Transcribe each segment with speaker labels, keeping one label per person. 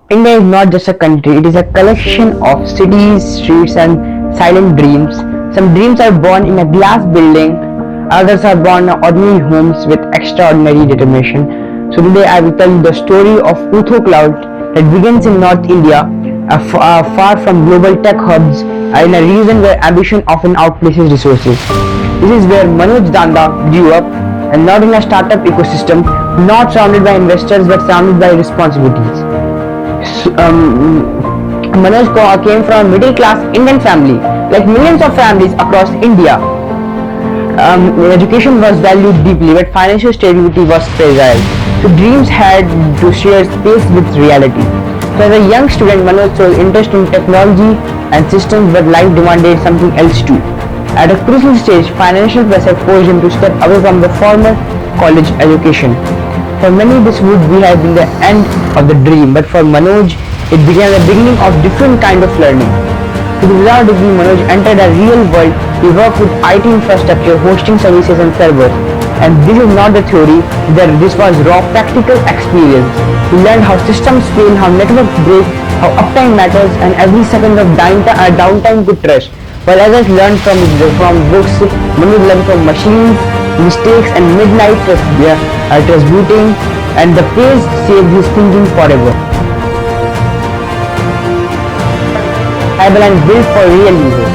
Speaker 1: India is not just a country, it is a collection of cities, streets, and silent dreams. Some dreams are born in a glass building, others are born in ordinary homes with extraordinary determination. So, today I will tell you the story of Utho Cloud that begins in North India, far from global tech hubs, in a region where ambition often outpaces resources. This is where Manoj Danda grew up, and not in a startup ecosystem, not surrounded by investors but surrounded by responsibilities. Manoj came from a middle class Indian family. Like millions of families across India, education was valued deeply, but financial stability was fragile. So dreams had to share space with reality. So as a young student, Manoj showed interest in technology and systems, but life demanded something else too. At a crucial stage, financial pressure forced him to step away from the formal college education. For many, this would have been the end of the dream, but for Manoj, it began the beginning of different kind of learning. To without degree, Manoj entered a real world. He worked with IT infrastructure, hosting services and servers. And this is not the theory, this was raw practical experience. He learned how systems fail, how networks break, how uptime matters, and every second of downtime could trust. While others learned from books, Manoj learned from machines, mistakes, and midnight booting, and the pace saved his thinking forever. And built for real users.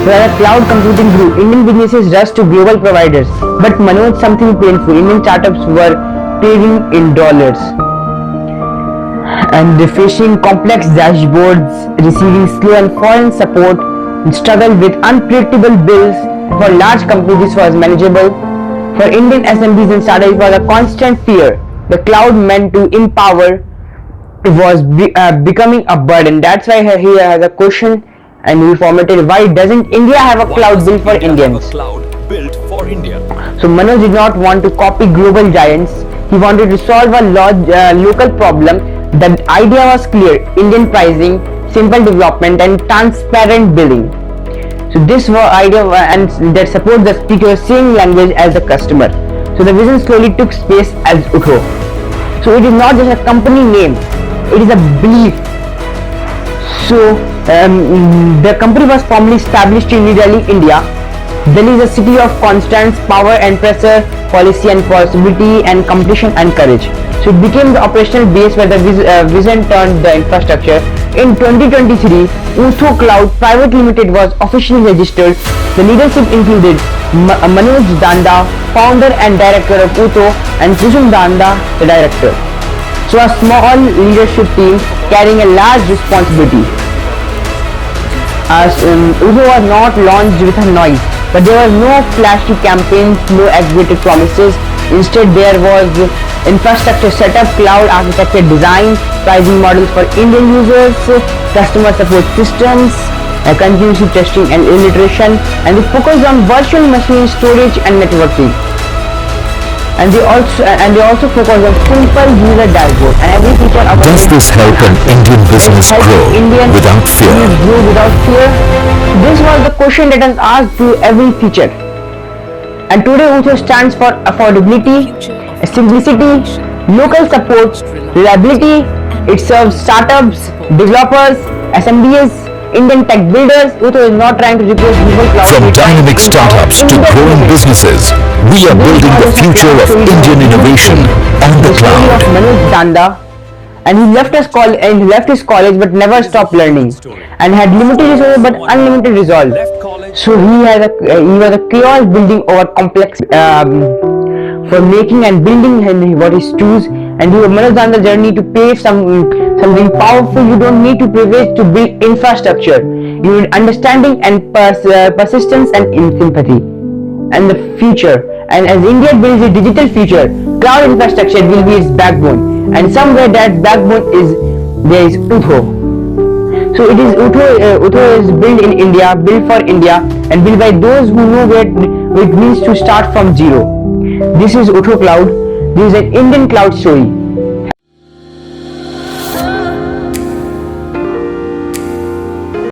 Speaker 1: Where cloud computing grew, Indian businesses rushed to global providers. But Manoj, something painful. Indian startups were paying in dollars, and facing complex dashboards, receiving slow and foreign support, and struggled with unpredictable bills. For large companies, this was manageable. For Indian SMBs and startups, it was a constant fear. The cloud meant to empower. It was becoming a burden. That's why he has a question, and we formatted, why doesn't India have a cloud built for Indians? So Manoj did not want to copy global giants. He wanted to solve a local problem. The idea was clear: Indian pricing, simple development, and transparent billing. So this was idea and that supports the speaker same language as the customer. So the vision slowly took space as Utho. So it is not just a company name, it is a belief. So the company was formally established in New Delhi, India. Delhi is a city of constants, power and pressure, policy and possibility, and competition and courage. So it became the operational base where the vision turned the infrastructure. In 2023, Utho Cloud Private Limited was officially registered. The leadership included Manoj Danda, founder and director of Utho, and Kushum Danda, the director. So a small leadership team carrying a large responsibility. Utho was not launched with a noise, but there were no flashy campaigns, no executive promises. Instead, there was infrastructure setup, cloud architecture design, pricing models for Indian users, customer support systems, continuous testing and iteration, and they focused on virtual machine storage and networking. And they also focus on simple user dashboard and every feature of.
Speaker 2: Does this help an Indian business grow without fear?
Speaker 1: This was the question that was asked to every feature. And today Utho stands for affordability, simplicity, local support, reliability. It serves startups, developers, SMBs, Indian tech builders. Utho is not trying to replace Google Cloud.
Speaker 2: From dynamic startups to growing businesses, we are building the future of Indian innovation on the cloud.
Speaker 1: Manoj Danda, and he left his college but never stopped learning, and had limited resources but unlimited resolve. So he was a chaos building over complex for making and building what is choose. And Manoj Danda's journey to pave something powerful. You don't need to privilege to build infrastructure. You need understanding and persistence and sympathy. And the future. And as India builds a digital future, cloud infrastructure will be its backbone. And somewhere that backbone there is Utho. So it is Utho is built in India, built for India, and built by those who know what it means to start from zero. This is Utho Cloud. This is an Indian cloud story.